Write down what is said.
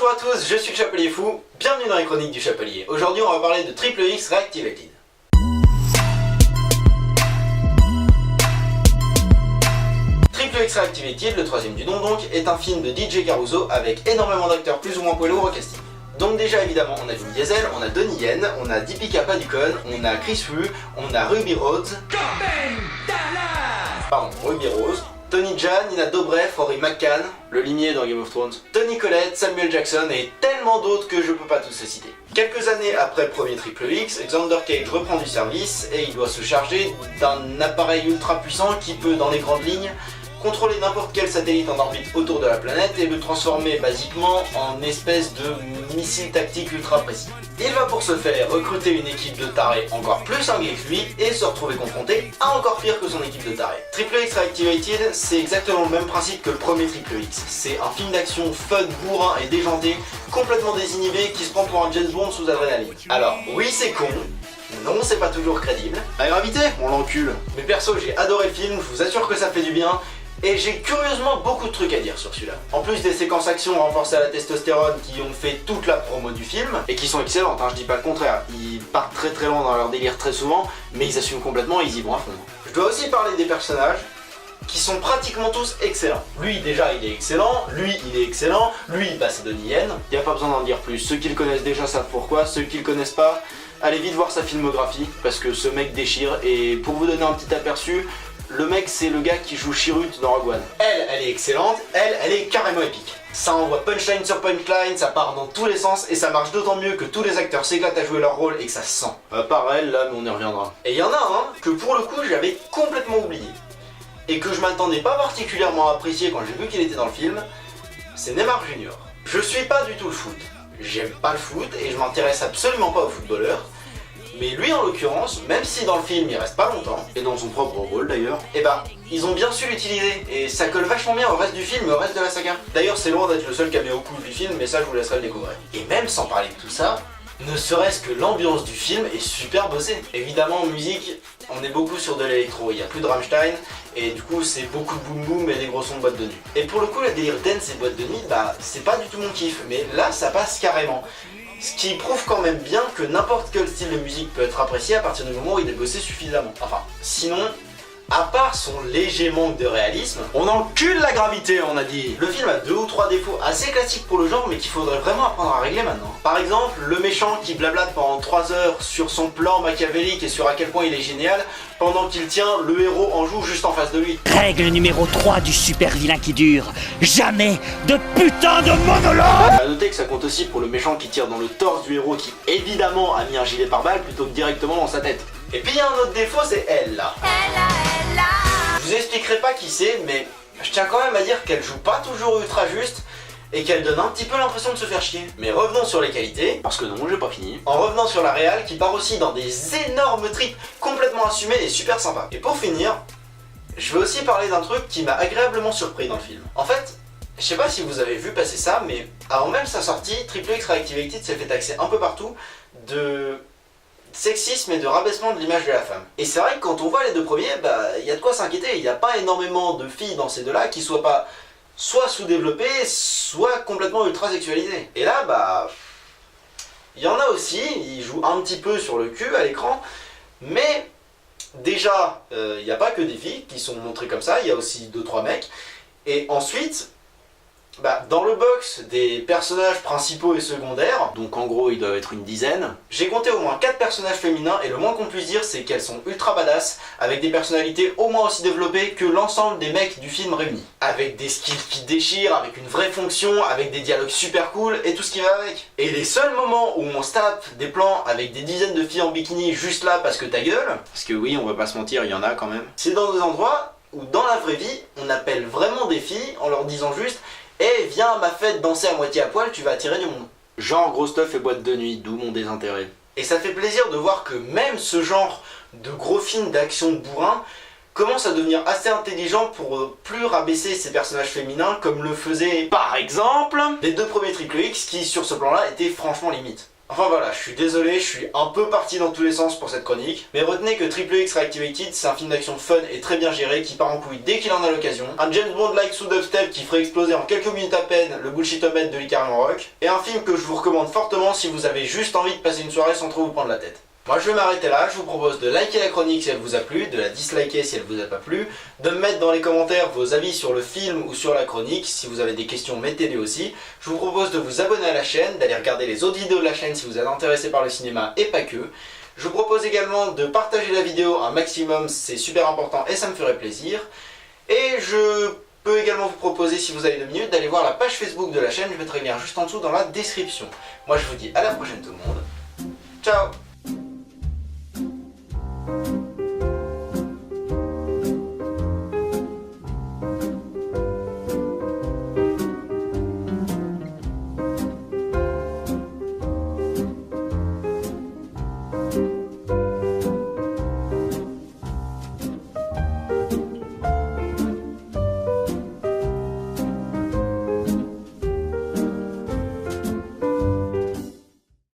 Bonjour à tous, je suis le Chapelier Fou, bienvenue dans les chroniques du Chapelier. Aujourd'hui on va parler de Triple X Reactivated. Triple X Reactivated, le troisième du nom donc, est un film de DJ Caruso avec énormément d'acteurs plus ou moins poilus au recasting. Donc déjà évidemment on a Vin Diesel, on a Donnie Yen, on a Deepika Padukone, on a Chris Wu, on a Ruby Rose, Tony Jaa, Nina Dobrev, Rory McCann, le limier dans Game of Thrones, Toni Collette, Samuel Jackson et tellement d'autres que je peux pas tous les citer. Quelques années après le premier Triple X, Xander Cage reprend du service et il doit se charger d'un appareil ultra puissant qui peut dans les grandes lignes contrôler n'importe quel satellite en orbite autour de la planète et le transformer basiquement en espèce de missile tactique ultra précis. Il va pour ce faire recruter une équipe de tarés encore plus cinglés que lui et se retrouver confronté à encore pire que son équipe de tarés. Triple X Reactivated, c'est exactement le même principe que le premier Triple X. C'est un film d'action fun, bourrin et déjanté, complètement désinhibé qui se prend pour un James Bond sous adrénaline. Alors oui c'est con, non, c'est pas toujours crédible. La gravité, on l'encule. Mais perso, j'ai adoré le film, je vous assure que ça fait du bien. Et j'ai curieusement beaucoup de trucs à dire sur celui-là. En plus des séquences action renforcées à la testostérone qui ont fait toute la promo du film, et qui sont excellentes, hein, je dis pas le contraire. Ils partent très très loin dans leur délire très souvent, mais ils assument complètement et ils y vont à fond. Je dois aussi parler des personnages, qui sont pratiquement tous excellents. Lui déjà il est excellent, lui il est excellent, lui bah c'est Donnie Yen. Y a pas besoin d'en dire plus, ceux qui le connaissent déjà savent pourquoi, ceux qui le connaissent pas, allez vite voir sa filmographie, parce que ce mec déchire, et pour vous donner un petit aperçu, le mec c'est le gars qui joue Chirrut dans Rogue One. Elle est excellente, elle est carrément épique. Ça envoie punchline sur punchline, ça part dans tous les sens et ça marche d'autant mieux que tous les acteurs s'éclatent à jouer leur rôle et que ça se sent. Par elle là, mais on y reviendra. Et il y en a un que pour le coup j'avais complètement oublié et que je m'attendais pas particulièrement à apprécier quand j'ai vu qu'il était dans le film, c'est Neymar Junior. Je suis pas du tout le foot, j'aime pas le foot et je m'intéresse absolument pas aux footballeurs. Mais lui en l'occurrence, même si dans le film il reste pas longtemps, et dans son propre rôle d'ailleurs, et bah ils ont bien su l'utiliser, et ça colle vachement bien au reste du film et au reste de la saga. D'ailleurs c'est loin d'être le seul caméo cool du film, mais ça je vous laisserai le découvrir. Et même sans parler de tout ça, ne serait-ce que l'ambiance du film est super bossée. Évidemment en musique, on est beaucoup sur de l'électro, il n'y a plus de Rammstein, et du coup c'est beaucoup de boom boom et des gros sons de boîte de nuit. Et pour le coup le délire dance et boîte de nuit, bah c'est pas du tout mon kiff, mais là ça passe carrément. Ce qui prouve quand même bien que n'importe quel style de musique peut être apprécié à partir du moment où il est bossé suffisamment. Enfin, sinon, à part son léger manque de réalisme, on encule la gravité, on a dit. Le film a 2 ou 3 défauts assez classiques pour le genre, mais qu'il faudrait vraiment apprendre à régler maintenant. Par exemple, le méchant qui blablate pendant 3 heures sur son plan machiavélique et sur à quel point il est génial, pendant qu'il tient le héros en joue juste en face de lui. Règle numéro 3 du super vilain qui dure. Jamais de putain de monologue. A noter que ça compte aussi pour le méchant qui tire dans le torse du héros qui évidemment a mis un gilet pare-balles plutôt que directement dans sa tête. Et puis il y a un autre défaut, c'est elle là. Je vous expliquerai pas qui c'est, mais je tiens quand même à dire qu'elle joue pas toujours ultra juste et qu'elle donne un petit peu l'impression de se faire chier. Mais revenons sur les qualités, parce que non, j'ai pas fini. En revenant sur la réal qui part aussi dans des énormes trips complètement assumés et super sympas. Et pour finir, je veux aussi parler d'un truc qui m'a agréablement surpris dans le film. En fait, je sais pas si vous avez vu passer ça, mais avant même sa sortie, Triple X Reactivated s'est fait taxer un peu partout de sexisme et de rabaissement de l'image de la femme. Et c'est vrai que quand on voit les deux premiers, bah y a de quoi s'inquiéter. Il n'y a pas énormément de filles dans ces deux-là qui soient pas soit sous-développées, soit complètement ultra sexualisées. Et là, bah il y en a aussi, ils jouent un petit peu sur le cul à l'écran, mais déjà, il n'y a pas que des filles qui sont montrées comme ça, il y a aussi 2-3 mecs. Et ensuite, bah, dans le box des personnages principaux et secondaires, donc en gros ils doivent être une dizaine, j'ai compté au moins 4 personnages féminins et le moins qu'on puisse dire c'est qu'elles sont ultra badass, avec des personnalités au moins aussi développées que l'ensemble des mecs du film réunis. Avec des skills qui déchirent, avec une vraie fonction, avec des dialogues super cool et tout ce qui va avec. Et les seuls moments où on se tape des plans avec des dizaines de filles en bikini juste là parce que ta gueule, parce que oui on va pas se mentir, il y en a quand même, c'est dans des endroits où dans la vraie vie on appelle vraiment des filles en leur disant juste « viens à ma fête danser à moitié à poil, tu vas attirer du monde. » Genre gros stuff et boîte de nuit, d'où mon désintérêt. Et ça fait plaisir de voir que même ce genre de gros film d'action bourrin commence à devenir assez intelligent pour plus rabaisser ses personnages féminins comme le faisaient par exemple les 2 premiers Triple X qui sur ce plan là étaient franchement limite. Enfin voilà, je suis désolé, je suis un peu parti dans tous les sens pour cette chronique, mais retenez que Triple X Reactivated, c'est un film d'action fun et très bien géré qui part en couille dès qu'il en a l'occasion, un James Bond-like sous dubstep qui ferait exploser en quelques minutes à peine le bullshit-o-mètre de l'Icarian Rock, et un film que je vous recommande fortement si vous avez juste envie de passer une soirée sans trop vous prendre la tête. Moi je vais m'arrêter là, je vous propose de liker la chronique si elle vous a plu, de la disliker si elle vous a pas plu, de me mettre dans les commentaires vos avis sur le film ou sur la chronique, si vous avez des questions mettez-les aussi. Je vous propose de vous abonner à la chaîne, d'aller regarder les autres vidéos de la chaîne si vous êtes intéressé par le cinéma et pas que. Je vous propose également de partager la vidéo un maximum, c'est super important et ça me ferait plaisir. Et je peux également vous proposer, si vous avez 2 minutes, d'aller voir la page Facebook de la chaîne, je mettrai le lien juste en dessous dans la description. Moi je vous dis à la prochaine tout le monde, ciao.